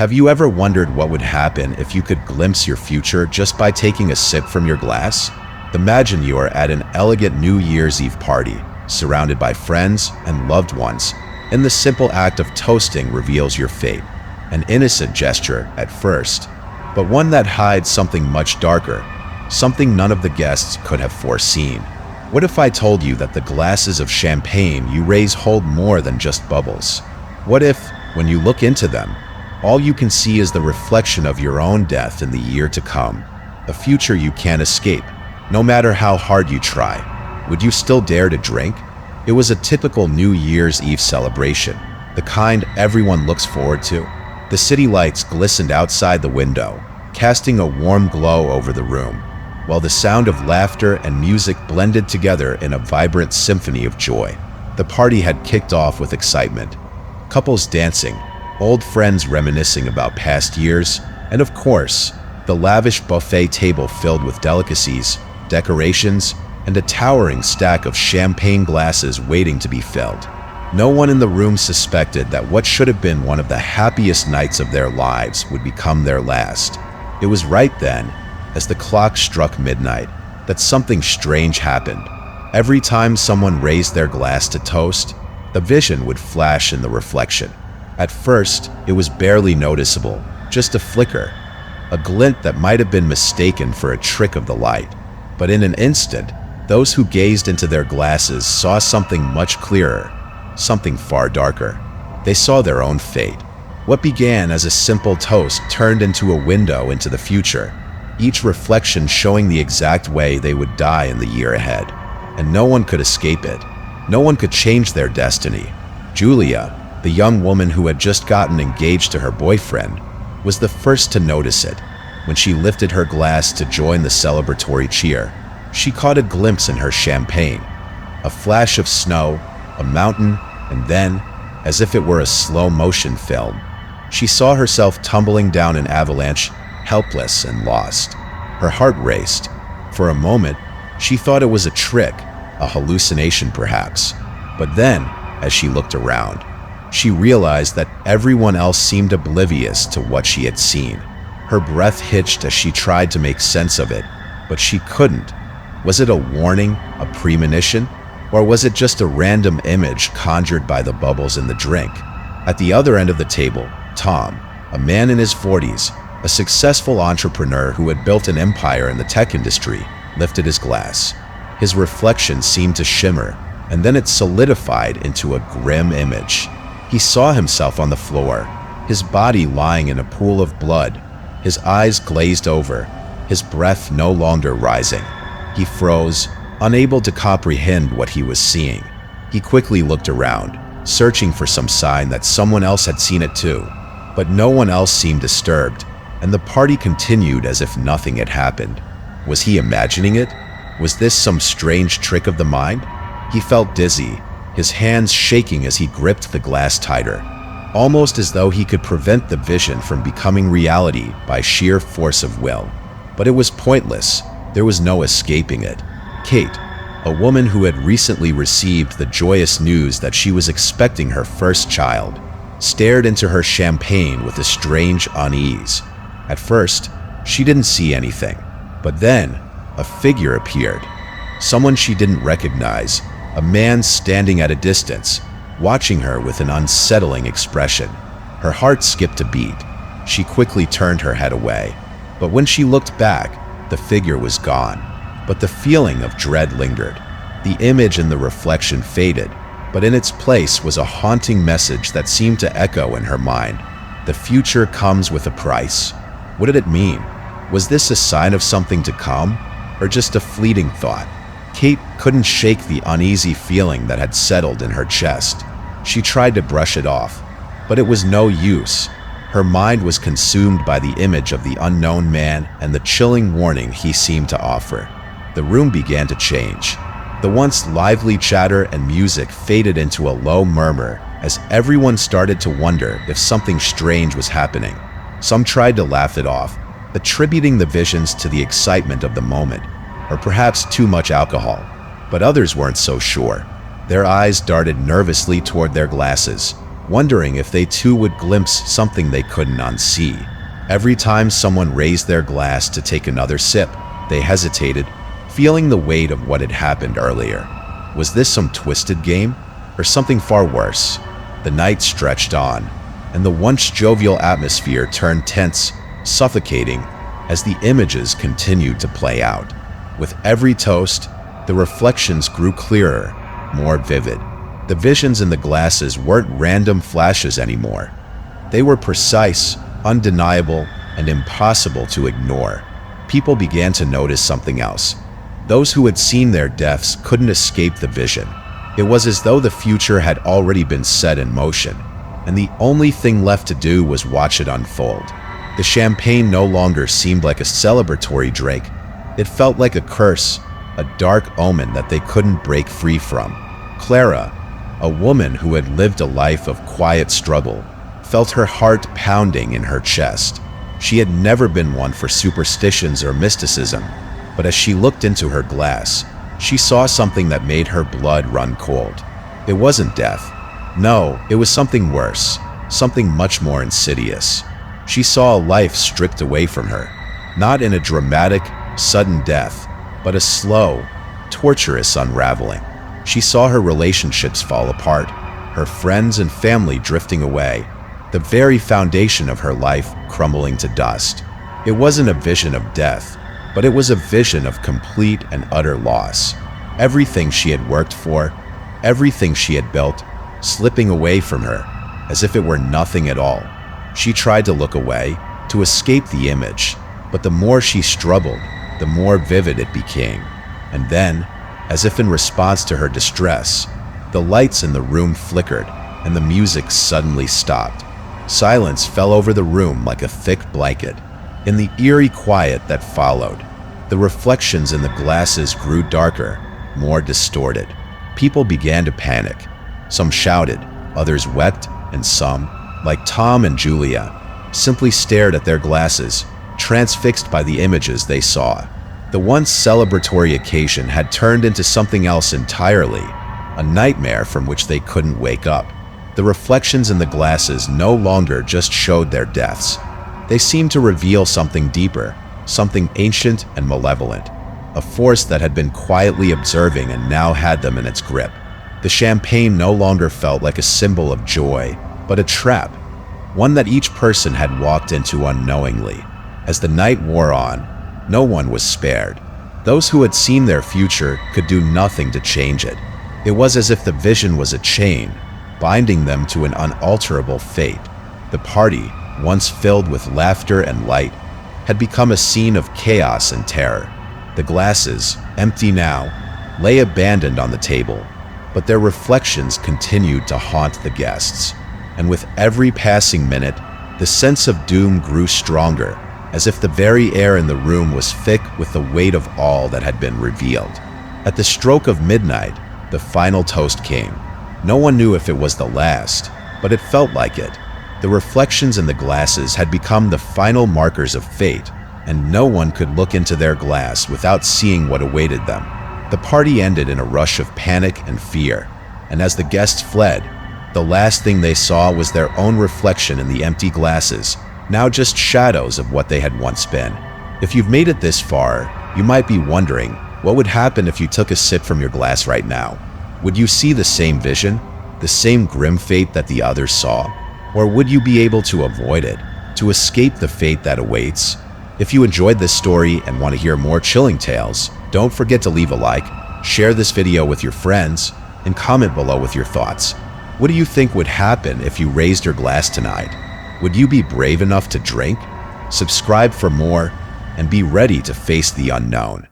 Have you ever wondered what would happen if you could glimpse your future just by taking a sip from your glass? Imagine you are at an elegant New Year's Eve party, surrounded by friends and loved ones, and the simple act of toasting reveals your fate. An innocent gesture at first, but one that hides something much darker, something none of the guests could have foreseen. What if I told you that the glasses of champagne you raise hold more than just bubbles? What if, when you look into them, all you can see is the reflection of your own death in the year to come, a future you can't escape, no matter how hard you try? Would you still dare to drink? It was a typical New Year's Eve celebration, the kind everyone looks forward to. The city lights glistened outside the window, casting a warm glow over the room, while the sound of laughter and music blended together in a vibrant symphony of joy. The party had kicked off with excitement. Couples dancing, old friends reminiscing about past years, and of course, the lavish buffet table filled with delicacies, decorations, and a towering stack of champagne glasses waiting to be filled. No one in the room suspected that what should have been one of the happiest nights of their lives would become their last. It was right then, as the clock struck midnight, that something strange happened. Every time someone raised their glass to toast, the vision would flash in the reflection. At first, it was barely noticeable, just a flicker, a glint that might have been mistaken for a trick of the light. But in an instant, those who gazed into their glasses saw something much clearer, something far darker. They saw their own fate. What began as a simple toast turned into a window into the future, each reflection showing the exact way they would die in the year ahead. And no one could escape it. No one could change their destiny. Julia, the young woman who had just gotten engaged to her boyfriend, was the first to notice it. When she lifted her glass to join the celebratory cheer, she caught a glimpse in her champagne. A flash of snow, a mountain, and then, as if it were a slow-motion film, she saw herself tumbling down an avalanche, helpless and lost. Her heart raced. For a moment, she thought it was a trick, a hallucination perhaps. But then, as she looked around, she realized that everyone else seemed oblivious to what she had seen. Her breath hitched as she tried to make sense of it, but she couldn't. Was it a warning, a premonition, or was it just a random image conjured by the bubbles in the drink? At the other end of the table, Tom, a man in his 40s, a successful entrepreneur who had built an empire in the tech industry, lifted his glass. His reflection seemed to shimmer, and then it solidified into a grim image. He saw himself on the floor, his body lying in a pool of blood, his eyes glazed over, his breath no longer rising. He froze, unable to comprehend what he was seeing. He quickly looked around, searching for some sign that someone else had seen it too. But no one else seemed disturbed, and the party continued as if nothing had happened. Was he imagining it? Was this some strange trick of the mind? He felt dizzy, his hands shaking as he gripped the glass tighter, almost as though he could prevent the vision from becoming reality by sheer force of will. But it was pointless. There was no escaping it. Kate, a woman who had recently received the joyous news that she was expecting her first child, stared into her champagne with a strange unease. At first, she didn't see anything, but then a figure appeared. Someone she didn't recognize, a man standing at a distance, watching her with an unsettling expression. Her heart skipped a beat. She quickly turned her head away, but when she looked back, the figure was gone. But the feeling of dread lingered. The image in the reflection faded, but in its place was a haunting message that seemed to echo in her mind. The future comes with a price. What did it mean? Was this a sign of something to come, or just a fleeting thought? Kate couldn't shake the uneasy feeling that had settled in her chest. She tried to brush it off, but it was no use. Her mind was consumed by the image of the unknown man and the chilling warning he seemed to offer. The room began to change. The once lively chatter and music faded into a low murmur as everyone started to wonder if something strange was happening. Some tried to laugh it off, attributing the visions to the excitement of the moment, or perhaps too much alcohol. But others weren't so sure. Their eyes darted nervously toward their glasses, wondering if they too would glimpse something they couldn't unsee. Every time someone raised their glass to take another sip, they hesitated, feeling the weight of what had happened earlier. Was this some twisted game, or something far worse? The night stretched on, and the once jovial atmosphere turned tense, suffocating, as the images continued to play out. With every toast, the reflections grew clearer, more vivid. The visions in the glasses weren't random flashes anymore. They were precise, undeniable, and impossible to ignore. People began to notice something else. Those who had seen their deaths couldn't escape the vision. It was as though the future had already been set in motion, and the only thing left to do was watch it unfold. The champagne no longer seemed like a celebratory drink. It felt like a curse, a dark omen that they couldn't break free from. Clara, a woman who had lived a life of quiet struggle, felt her heart pounding in her chest. She had never been one for superstitions or mysticism, but as she looked into her glass, she saw something that made her blood run cold. It wasn't death. No, it was something worse, something much more insidious. She saw a life stripped away from her, not in a dramatic, sudden death, but a slow, torturous unraveling. She saw her relationships fall apart, her friends and family drifting away, the very foundation of her life crumbling to dust. It wasn't a vision of death, but it was a vision of complete and utter loss. Everything she had worked for, everything she had built, slipping away from her, as if it were nothing at all. She tried to look away, to escape the image, but the more she struggled, the more vivid it became. And then, as if in response to her distress, the lights in the room flickered, and the music suddenly stopped. Silence fell over the room like a thick blanket. In the eerie quiet that followed, the reflections in the glasses grew darker, more distorted. People began to panic. Some shouted, others wept, and some, like Tom and Julia, simply stared at their glasses, transfixed by the images they saw. The once celebratory occasion had turned into something else entirely, a nightmare from which they couldn't wake up. The reflections in the glasses no longer just showed their deaths. They seemed to reveal something deeper, something ancient and malevolent, a force that had been quietly observing and now had them in its grip. The champagne no longer felt like a symbol of joy, but a trap, one that each person had walked into unknowingly. As the night wore on, no one was spared. Those who had seen their future could do nothing to change it. It was as if the vision was a chain, binding them to an unalterable fate. The party, once filled with laughter and light, had become a scene of chaos and terror. The glasses, empty now, lay abandoned on the table, but their reflections continued to haunt the guests. And with every passing minute, the sense of doom grew stronger, as if the very air in the room was thick with the weight of all that had been revealed. At the stroke of midnight, the final toast came. No one knew if it was the last, but it felt like it. The reflections in the glasses had become the final markers of fate, and no one could look into their glass without seeing what awaited them. The party ended in a rush of panic and fear, and as the guests fled, the last thing they saw was their own reflection in the empty glasses, now just shadows of what they had once been. If you've made it this far, you might be wondering, what would happen if you took a sip from your glass right now? Would you see the same vision, the same grim fate that the others saw? Or would you be able to avoid it, to escape the fate that awaits? If you enjoyed this story and want to hear more chilling tales, don't forget to leave a like, share this video with your friends, and comment below with your thoughts. What do you think would happen if you raised your glass tonight? Would you be brave enough to drink? Subscribe for more, and be ready to face the unknown.